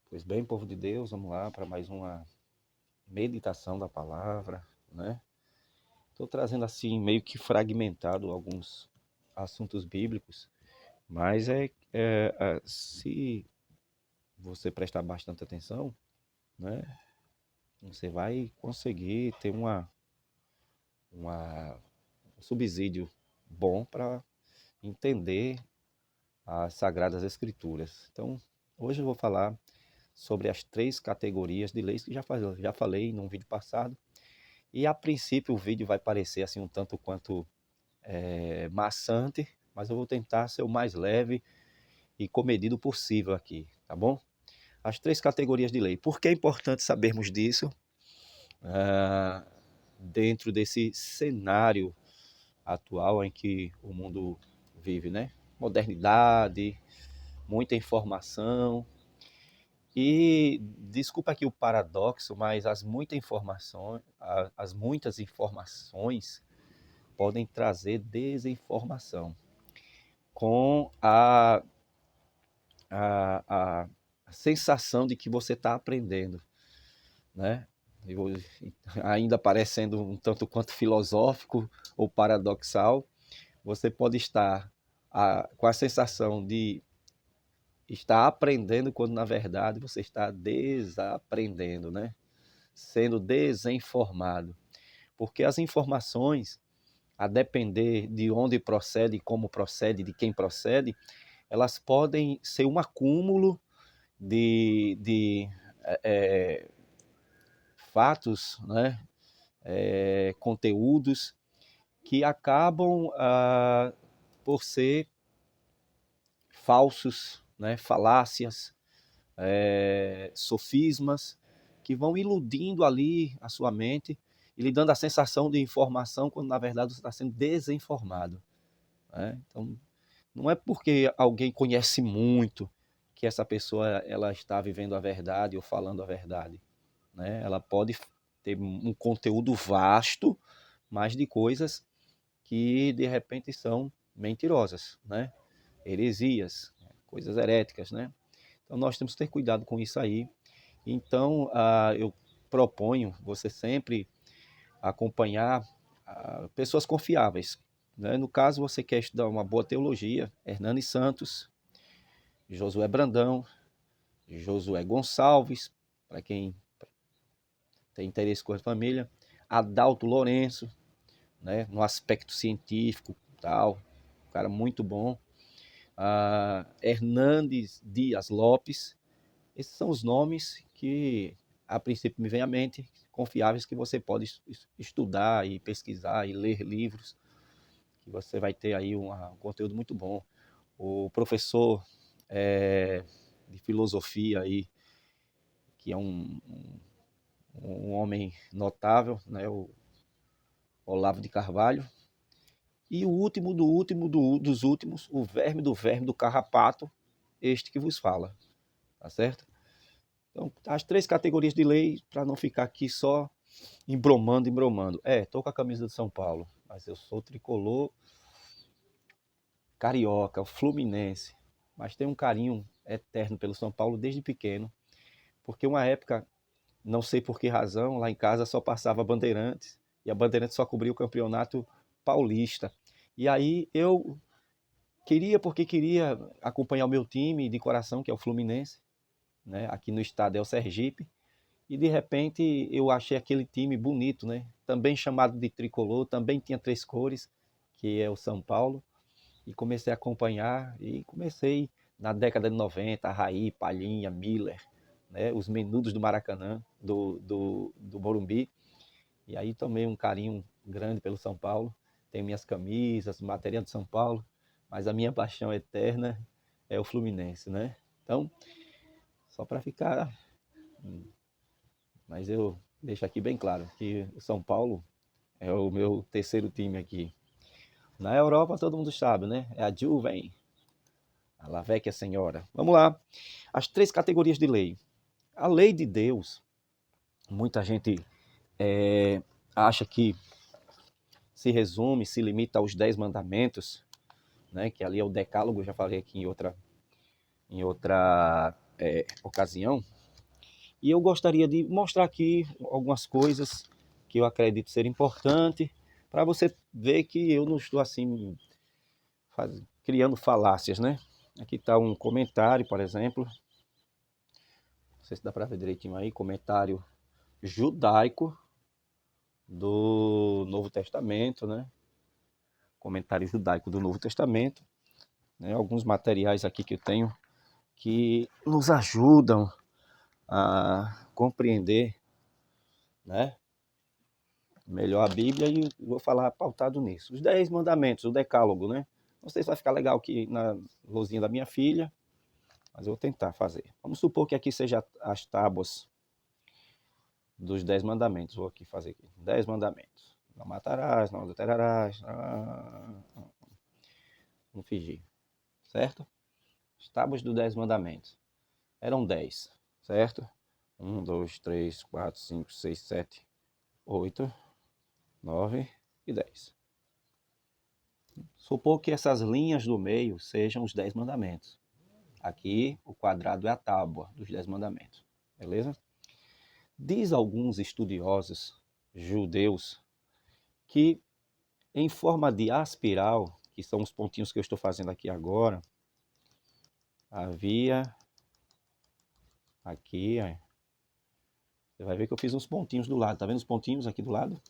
Pois bem, povo de Deus, vamos lá para mais uma meditação da palavra, né? Estou trazendo assim meio que fragmentado alguns assuntos bíblicos, mas se você prestar bastante atenção, né? Você vai conseguir ter um subsídio bom para entender as Sagradas Escrituras. Então, hoje eu vou falar sobre as 3 categorias de leis que já falei num vídeo passado. E a princípio o vídeo vai parecer assim um tanto quanto maçante, mas eu vou tentar ser o mais leve e comedido possível aqui, tá bom? As 3 categorias de lei. Por que é importante sabermos disso dentro desse cenário atual em que o mundo vive, né? Modernidade, muita informação. E desculpa aqui o paradoxo, mas as muitas informações podem trazer desinformação com a sensação de que você está aprendendo, né? Eu, ainda parecendo um tanto quanto filosófico ou paradoxal, você pode estar com a sensação de estar aprendendo quando na verdade você está desaprendendo, né? Sendo desinformado. Porque as informações, a depender de onde procede, como procede, de quem procede, elas podem ser um acúmulo de fatos, né? Conteúdos que acabam por ser falsos, né? Falácias, sofismas, que vão iludindo ali a sua mente e lhe dando a sensação de informação, quando na verdade você está sendo desinformado, né? Então, não é porque alguém conhece muito que essa pessoa ela está vivendo a verdade ou falando a verdade, né? Ela pode ter um conteúdo vasto, mas de coisas que de repente são mentirosas, né? Heresias, coisas heréticas, né? Então nós temos que ter cuidado com isso aí. Então eu proponho você sempre acompanhar pessoas confiáveis, né? No caso, você quer estudar uma boa teologia, Hernani Santos, Josué Brandão, Josué Gonçalves, para quem tem interesse com a família, Adalto Lourenço, né? No aspecto científico, tal, um cara muito bom. Hernandes Dias Lopes. Esses são os nomes que a princípio me vem à mente, confiáveis, que você pode estudar e pesquisar e ler livros, que você vai ter aí um conteúdo muito bom. O professor de filosofia aí, que é um homem notável, né, o Olavo de Carvalho. E o último dos últimos, o verme do carrapato, este que vos fala, tá certo? Então, as 3 categorias de lei, para não ficar aqui só embromando. Tô com a camisa do São Paulo, mas eu sou tricolor carioca, o Fluminense. Mas tenho um carinho eterno pelo São Paulo desde pequeno, porque uma época, não sei por que razão, lá em casa só passava Bandeirantes, e a Bandeirantes só cobria o campeonato paulista. E aí eu porque queria acompanhar o meu time de coração, que é o Fluminense, né? Aqui no estado é o Sergipe. E de repente eu achei aquele time bonito, né? Também chamado de tricolor, também tinha 3 cores, que é o São Paulo. E comecei a acompanhar e comecei na década de 90, Raí, Palhinha, Miller, né? Os menudos do Maracanã, do Morumbi. E aí tomei um carinho grande pelo São Paulo. Tenho minhas camisas, material de São Paulo, mas a minha paixão eterna é o Fluminense, né? Então, só para ficar, mas eu deixo aqui bem claro que o São Paulo é o meu terceiro time aqui. Na Europa todo mundo sabe, né? É a Juve, a La Vecchia Senhora. Vamos lá. As 3 categorias de lei. A lei de Deus, muita gente acha que se limita aos 10 mandamentos, né? Que ali é o decálogo, já falei aqui em outra ocasião. E eu gostaria de mostrar aqui algumas coisas que eu acredito ser importante, para você ver que eu não estou assim criando falácias, né? Aqui está um comentário, por exemplo, não sei se dá para ver direitinho aí, comentário judaico do Novo Testamento, né? Comentário judaico do Novo Testamento, né? Alguns materiais aqui que eu tenho que nos ajudam a compreender, né, melhor a Bíblia, e vou falar pautado nisso. Os 10 mandamentos, o decálogo, né? Não sei se vai ficar legal aqui na luzinha da minha filha, mas eu vou tentar fazer. Vamos supor que aqui seja as tábuas dos 10 mandamentos. Vou aqui fazer aqui. 10 mandamentos. Não matarás, não adulterarás. Não fingir. Certo? As tábuas dos 10 mandamentos. Eram 10. Certo? 1, 2, 3, 4, 5, 6, 7, 8, 9 e 10. Supor que essas linhas do meio sejam os 10 mandamentos. Aqui, o quadrado é a tábua dos 10 mandamentos. Beleza? Diz alguns estudiosos judeus que, em forma de aspiral, que são os pontinhos que eu estou fazendo aqui agora, havia aqui, ó, você vai ver que eu fiz uns pontinhos do lado. Tá vendo os pontinhos aqui do lado?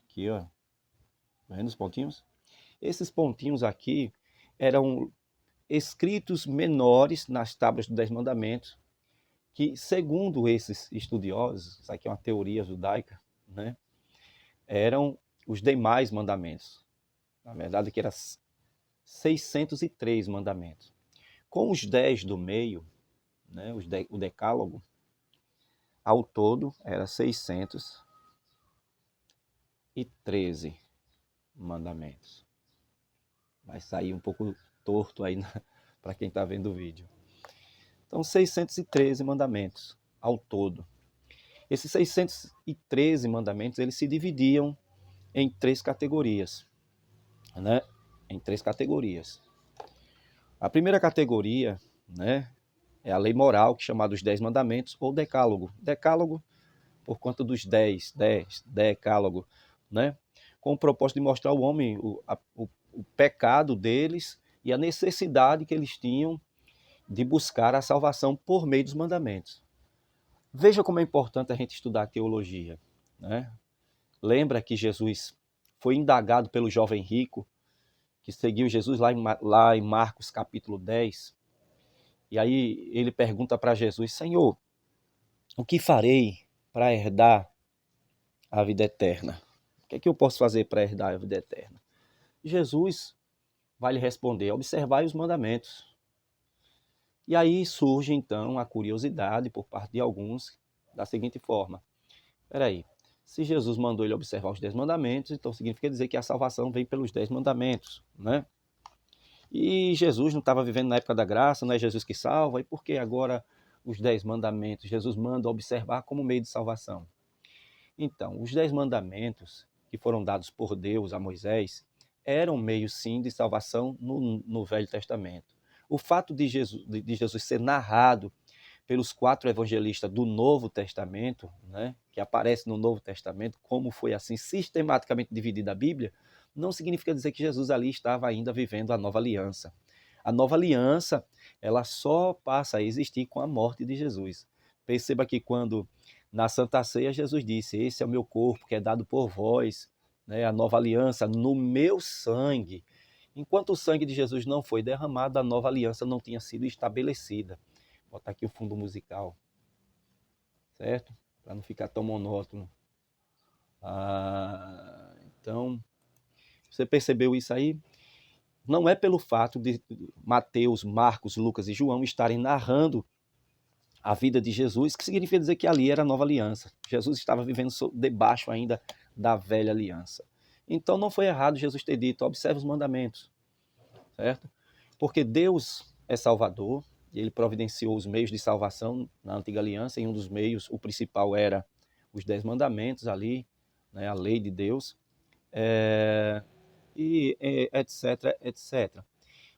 Aqui, ó. Tá vendo os pontinhos? Esses pontinhos aqui eram escritos menores nas tábuas dos 10 mandamentos, que, segundo esses estudiosos, isso aqui é uma teoria judaica, né, eram os demais mandamentos. Na verdade, que eram 603 mandamentos. Com os 10 do meio, né, o decálogo, ao todo era 613 mandamentos. Vai sair um pouco torto aí para quem está vendo o vídeo. Então, 613 mandamentos ao todo. Esses 613 mandamentos, eles se dividiam em 3 categorias, né? Em 3 categorias. A primeira categoria, né, é a lei moral, que é chamada dos 10 mandamentos, ou decálogo. Decálogo por conta dos 10, decálogo, né? Com o propósito de mostrar ao homem o pecado deles e a necessidade que eles tinham de buscar a salvação por meio dos mandamentos. Veja como é importante a gente estudar teologia, né? Lembra que Jesus foi indagado pelo jovem rico, que seguiu Jesus lá em Marcos capítulo 10, e aí ele pergunta para Jesus: Senhor, o que farei para herdar a vida eterna? O que é que eu posso fazer para herdar a vida eterna? Jesus vai lhe responder: observai os mandamentos. E aí surge então a curiosidade por parte de alguns da seguinte forma: peraí, se Jesus mandou ele observar os 10 mandamentos, então significa dizer que a salvação vem pelos 10 mandamentos, né? E Jesus não estava vivendo na época da graça, não é Jesus que salva, e por que agora os 10 mandamentos Jesus manda observar como meio de salvação? Então, os 10 mandamentos que foram dados por Deus a Moisés eram meio, sim, de salvação no Velho Testamento. O fato de Jesus ser narrado pelos 4 evangelistas do Novo Testamento, né, que aparece no Novo Testamento, como foi assim sistematicamente dividida a Bíblia, não significa dizer que Jesus ali estava ainda vivendo a nova aliança. A nova aliança, ela só passa a existir com a morte de Jesus. Perceba que quando na Santa Ceia Jesus disse: esse é o meu corpo que é dado por vós, né, a nova aliança no meu sangue. Enquanto o sangue de Jesus não foi derramado, a nova aliança não tinha sido estabelecida. Vou botar aqui o fundo musical, certo? Para não ficar tão monótono. Então, você percebeu isso aí? Não é pelo fato de Mateus, Marcos, Lucas e João estarem narrando a vida de Jesus que significa dizer que ali era a nova aliança. Jesus estava vivendo debaixo ainda da velha aliança. Então não foi errado Jesus ter dito: observe os mandamentos, certo? Porque Deus é Salvador, e ele providenciou os meios de salvação na antiga aliança, e um dos meios, o principal, era os 10 mandamentos ali, né, a lei de Deus, etc, etc.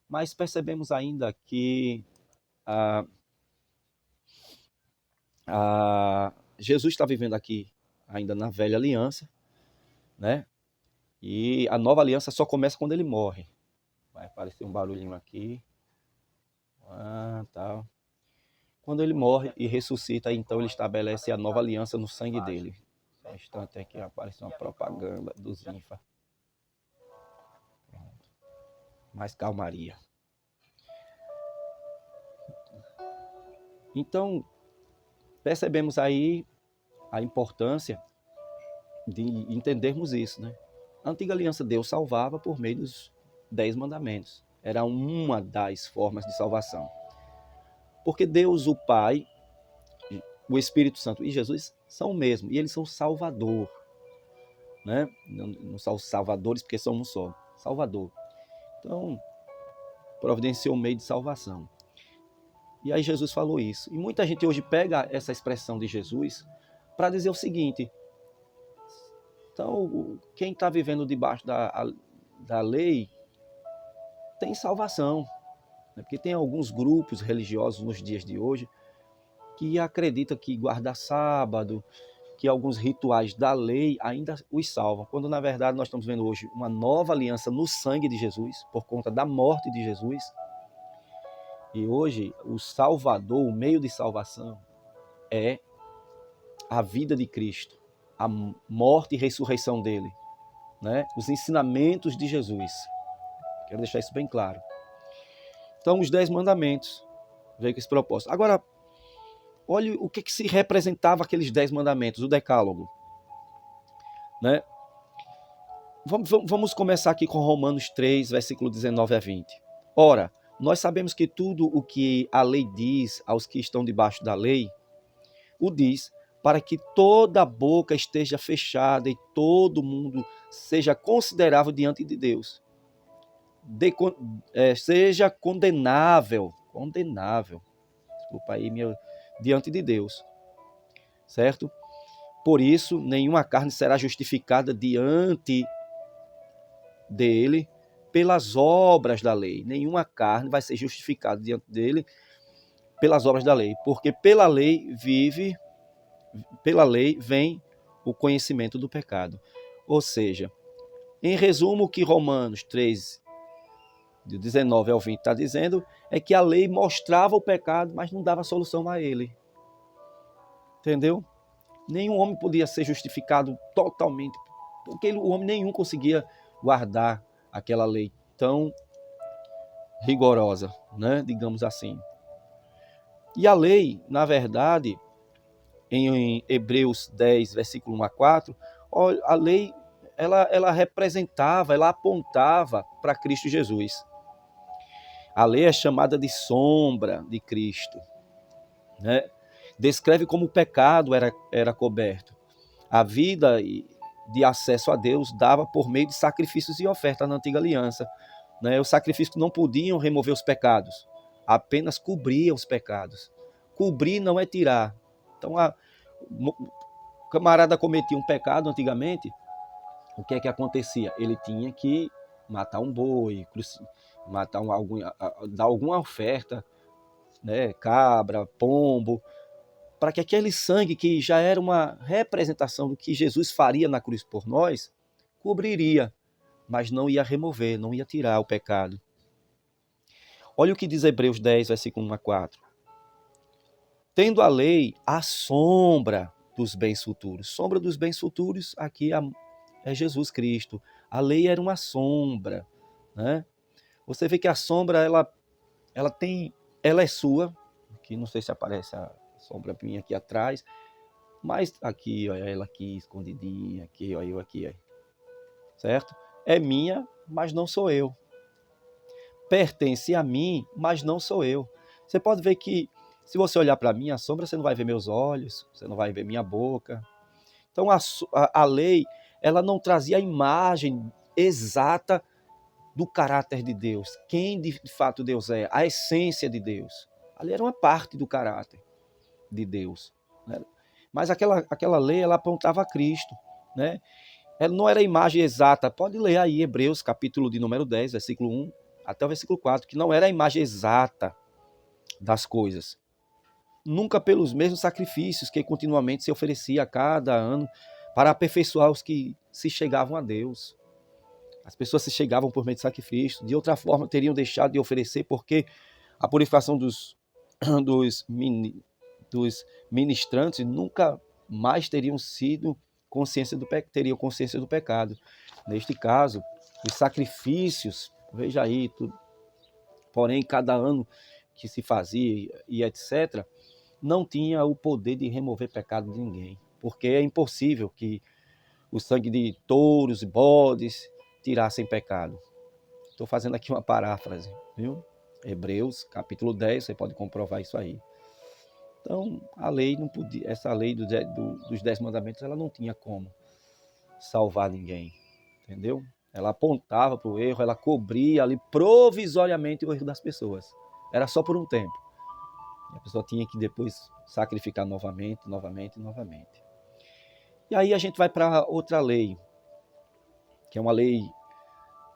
Mas percebemos ainda que Jesus está vivendo aqui ainda na velha aliança, né? E a nova aliança só começa quando ele morre. Vai aparecer um barulhinho aqui. Tal. Quando ele morre e ressuscita, então ele estabelece a nova aliança no sangue dele. Só um instante aqui, apareceu uma propaganda dos INFA. Mais calmaria. Então, percebemos aí a importância de entendermos isso, né? A antiga aliança Deus salvava por meio dos 10 mandamentos. Era uma das formas de salvação. Porque Deus, o Pai, o Espírito Santo e Jesus são o mesmo. E eles são Salvador. Né? Não são salvadores porque são um só. Salvador. Então, providenciou um meio de salvação. E aí Jesus falou isso. E muita gente hoje pega essa expressão de Jesus para dizer o seguinte: então, quem está vivendo debaixo da lei tem salvação. Né? Porque tem alguns grupos religiosos nos dias de hoje que acreditam que guardar sábado, que alguns rituais da lei ainda os salvam, quando na verdade nós estamos vendo hoje uma nova aliança no sangue de Jesus, por conta da morte de Jesus. E hoje o Salvador, o meio de salvação, é a vida de Cristo, a morte e ressurreição dele, né? Os ensinamentos de Jesus. Quero deixar isso bem claro. Então, os 10 mandamentos veio com esse propósito. Agora, olha o que se representava aqueles 10 mandamentos, o decálogo. Né? Vamos começar aqui com Romanos 3, versículo 19 a 20. Ora, nós sabemos que tudo o que a lei diz aos que estão debaixo da lei, o diz para que toda boca esteja fechada e todo mundo seja considerável diante de Deus. Seja condenável, desculpa aí, diante de Deus, certo? Por isso, nenhuma carne será justificada diante dele pelas obras da lei. Nenhuma carne vai ser justificada diante dele pelas obras da lei, porque pela lei vem o conhecimento do pecado. Ou seja, em resumo, o que Romanos 3, de 19 ao 20 está dizendo é que a lei mostrava o pecado, mas não dava solução a ele. Entendeu? Nenhum homem podia ser justificado totalmente, porque o homem nenhum conseguia guardar aquela lei tão rigorosa, né? Digamos assim. E a lei, na verdade, em Hebreus 10, versículo 1 a 4, a lei ela representava, ela apontava para Cristo Jesus. A lei é chamada de sombra de Cristo, né? Descreve como o pecado era coberto. A vida de acesso a Deus dava por meio de sacrifícios e ofertas na antiga aliança. Né? Os sacrifícios não podiam remover os pecados, apenas cobria os pecados. Cobrir não é tirar. Então, o camarada cometia um pecado antigamente, o que é que acontecia? Ele tinha que matar um boi, dar alguma oferta, né? Cabra, pombo, para que aquele sangue, que já era uma representação do que Jesus faria na cruz por nós, cobriria, mas não ia remover, não ia tirar o pecado. Olha o que diz Hebreus 10, versículo 1 a 4. Tendo a lei a sombra dos bens futuros. Sombra dos bens futuros aqui é Jesus Cristo. A lei era uma sombra, né? Você vê que a sombra, ela é sua, que não sei se aparece a sombra minha aqui atrás, mas aqui, olha ela aqui escondidinha, aqui, olha eu aqui, olha. Certo? É minha, mas não sou eu. Pertence a mim, mas não sou eu. Você pode ver que, se você olhar para mim, a sombra, você não vai ver meus olhos, você não vai ver minha boca. Então, a lei, ela não trazia a imagem exata do caráter de Deus, quem de fato Deus é, a essência de Deus. Ali era uma parte do caráter de Deus. Né? Mas aquela lei, ela apontava a Cristo. Né? Ela não era a imagem exata. Pode ler aí Hebreus, capítulo de número 10, versículo 1 até o versículo 4, que não era a imagem exata das coisas. nunca pelos mesmos sacrifícios que continuamente se oferecia a cada ano para aperfeiçoar os que se chegavam a Deus. As pessoas se chegavam por meio de sacrifício, de outra forma teriam deixado de oferecer, porque a purificação dos, dos ministrantes nunca mais teriam consciência do pecado. Neste caso, os sacrifícios, veja aí, porém, cada ano que se fazia e etc., não tinha o poder de remover pecado de ninguém, porque é impossível que o sangue de touros e bodes tirassem pecado. Estou fazendo aqui uma paráfrase, viu? Hebreus, capítulo 10, você pode comprovar isso aí. Então, a lei não podia, essa lei dos 10 mandamentos, ela não tinha como salvar ninguém, entendeu? Ela apontava para o erro, ela cobria ali provisoriamente o erro das pessoas. Era só por um tempo. E a pessoa tinha que depois sacrificar novamente. E aí a gente vai para outra lei, que é uma lei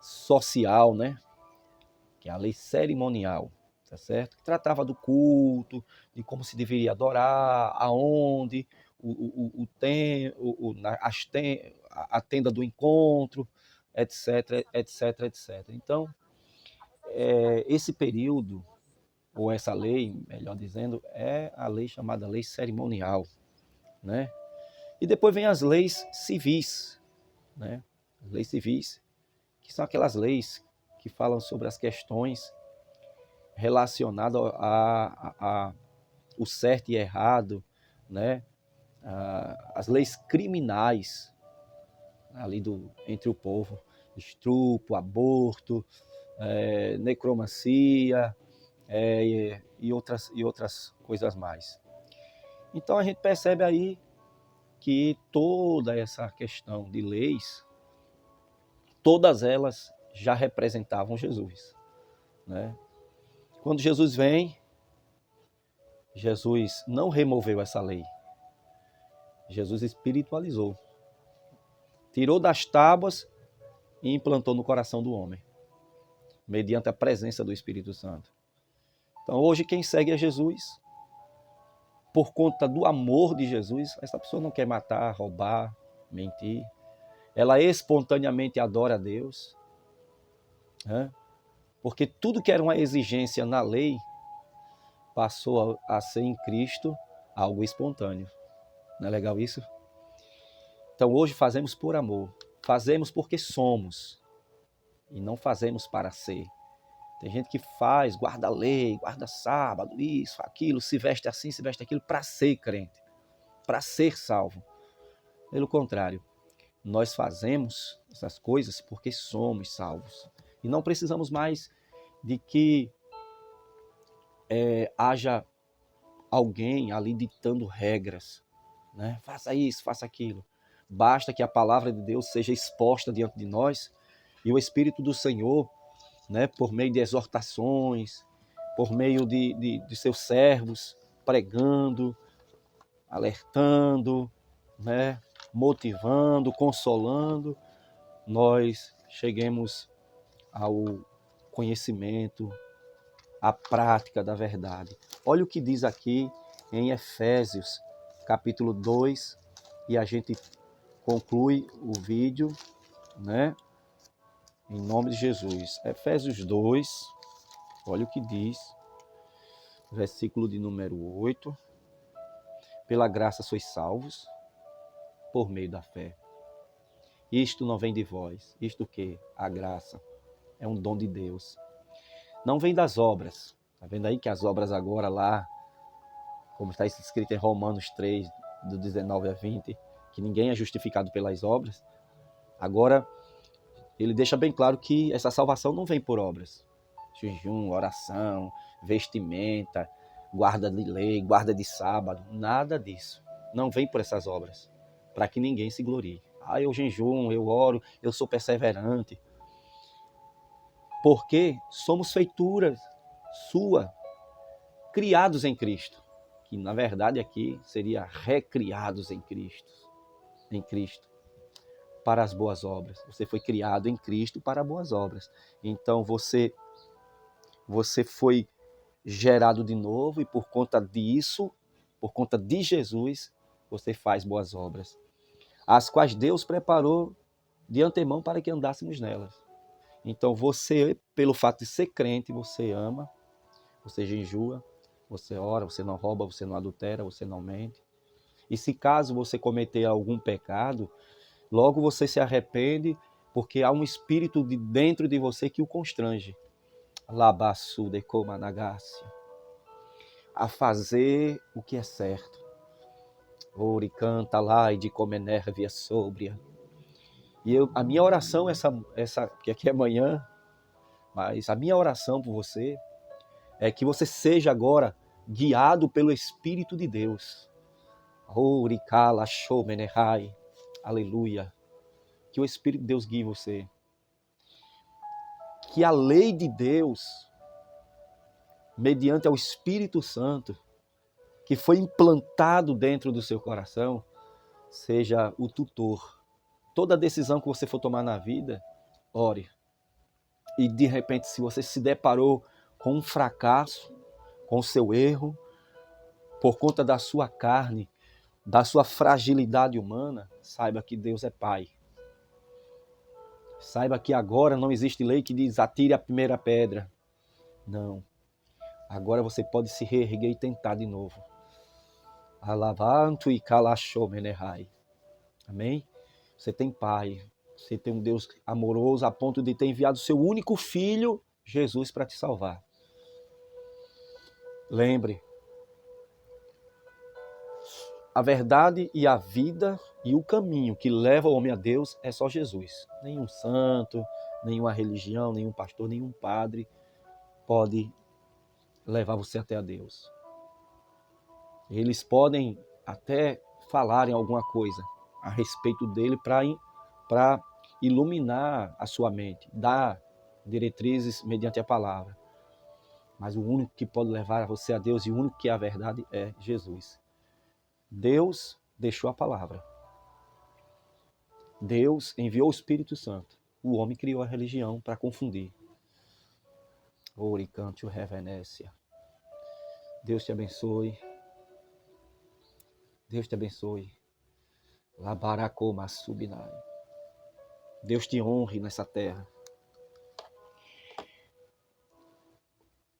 social, né? Que é a lei cerimonial, tá certo? Que tratava do culto, de como se deveria adorar, aonde, a tenda do encontro, etc, etc, etc. Então, esse período, ou essa lei, melhor dizendo, é a lei chamada lei cerimonial, né? E depois vem as leis civis, né? As leis civis, que são aquelas leis que falam sobre as questões relacionadas a o certo e errado, né? As leis criminais ali entre o povo, estupro, aborto, necromancia, e outras coisas mais. Então a gente percebe aí que toda essa questão de leis, todas elas já representavam Jesus, né? Quando Jesus vem, Jesus não removeu essa lei. Jesus espiritualizou. Tirou das tábuas e implantou no coração do homem, mediante a presença do Espírito Santo. Então hoje quem segue a Jesus, por conta do amor de Jesus, essa pessoa não quer matar, roubar, mentir. Ela espontaneamente adora a Deus, né? Porque tudo que era uma exigência na lei passou a ser em Cristo algo espontâneo. Não é legal isso? Então hoje fazemos por amor, fazemos porque somos e não fazemos para ser. Tem gente que faz, guarda a lei, guarda sábado, isso, aquilo, se veste assim, se veste aquilo, para ser crente, para ser salvo. Pelo contrário, nós fazemos essas coisas porque somos salvos. E não precisamos mais de que haja alguém ali ditando regras, né? Faça isso, faça aquilo. Basta que a palavra de Deus seja exposta diante de nós e o Espírito do Senhor, né, por meio de exortações, por meio de seus servos, pregando, alertando, né, motivando, consolando, nós cheguemos ao conhecimento, à prática da verdade. Olha o que diz aqui em Efésios, capítulo 2, e a gente conclui o vídeo, né? Em nome de Jesus. Efésios 2, olha o que diz, versículo de número 8. Pela graça sois salvos, por meio da fé. Isto não vem de vós. Isto o quê? A graça. É um dom de Deus. Não vem das obras. Está vendo aí que as obras agora lá, como está escrito em Romanos 3, do 19 a 20, que ninguém é justificado pelas obras. Agora, ele deixa bem claro que essa salvação não vem por obras. Jejum, oração, vestimenta, guarda de lei, guarda de sábado, nada disso. Não vem por essas obras, para que ninguém se glorie. Eu jejum, eu oro, eu sou perseverante. Porque somos feituras sua, criados em Cristo. Que na verdade aqui seria recriados em Cristo, para as boas obras. Você foi criado em Cristo para boas obras. Então você foi gerado de novo e por conta disso por conta de Jesus, você faz boas obras, as quais Deus preparou de antemão para que andássemos nelas. Então você, pelo fato de ser crente, você ama, você jejua, você ora, você não rouba, você não adultera, você não mente. E se caso você cometer algum pecado, logo você se arrepende, porque há um espírito de dentro de você que o constrange. Labassu de Komanagácia. A fazer o que é certo. Ori canta lá e de comenérvia sóbria. E a minha oração, que aqui é manhã, mas a minha oração por você é que você seja agora guiado pelo Espírito de Deus. Ori kala shomenehai. Aleluia. Que o Espírito de Deus guie você. Que a lei de Deus, mediante ao Espírito Santo, que foi implantado dentro do seu coração, seja o tutor. Toda decisão que você for tomar na vida, ore. E de repente, se você se deparou com um fracasso, com o seu erro, por conta da sua carne, da sua fragilidade humana, saiba que Deus é Pai. Saiba que agora não existe lei que diz atire a primeira pedra. Não. Agora você pode se reerguer e tentar de novo. Alavanto e calashomenehai. Amém? Você tem Pai. Você tem um Deus amoroso a ponto de ter enviado o seu único filho, Jesus, para te salvar. Lembre, a verdade e a vida e o caminho que leva o homem a Deus é só Jesus. Nenhum santo, nenhuma religião, nenhum pastor, nenhum padre pode levar você até a Deus. Eles podem até falar em alguma coisa a respeito dele para iluminar a sua mente, dar diretrizes mediante a palavra. Mas o único que pode levar você a Deus e o único que é a verdade é Jesus. Deus deixou a palavra. Deus enviou o Espírito Santo. O homem criou a religião para confundir. Oricante o revenécia. Deus te abençoe. Deus te abençoe. Labaracoma subinai. Deus te honre nessa terra.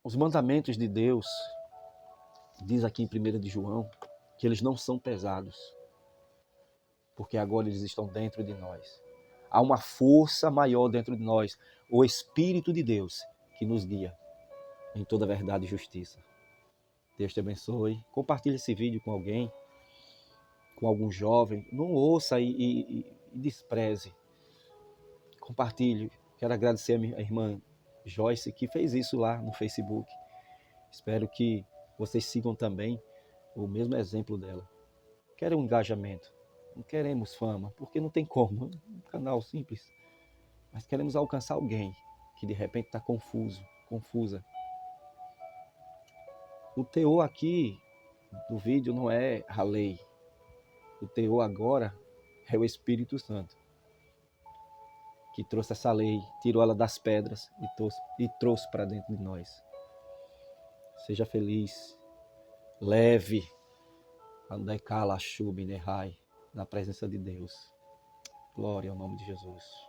Os mandamentos de Deus, diz aqui em 1 de João, que eles não são pesados, porque agora eles estão dentro de nós. Há uma força maior dentro de nós, o Espírito de Deus, que nos guia em toda verdade e justiça. Deus te abençoe. Compartilhe esse vídeo com alguém, com algum jovem. Não ouça e despreze. Compartilhe. Quero agradecer a minha irmã Joyce, que fez isso lá no Facebook. Espero que vocês sigam também o mesmo exemplo dela. Quero um engajamento. Não queremos fama, porque não tem como. É um canal simples. Mas queremos alcançar alguém que de repente está confusa. O teor aqui do vídeo não é a lei. O teor agora é o Espírito Santo, que trouxe essa lei, tirou ela das pedras e trouxe para dentro de nós. Seja feliz, leve, andai cala chubi nehai, na presença de Deus. Glória ao nome de Jesus.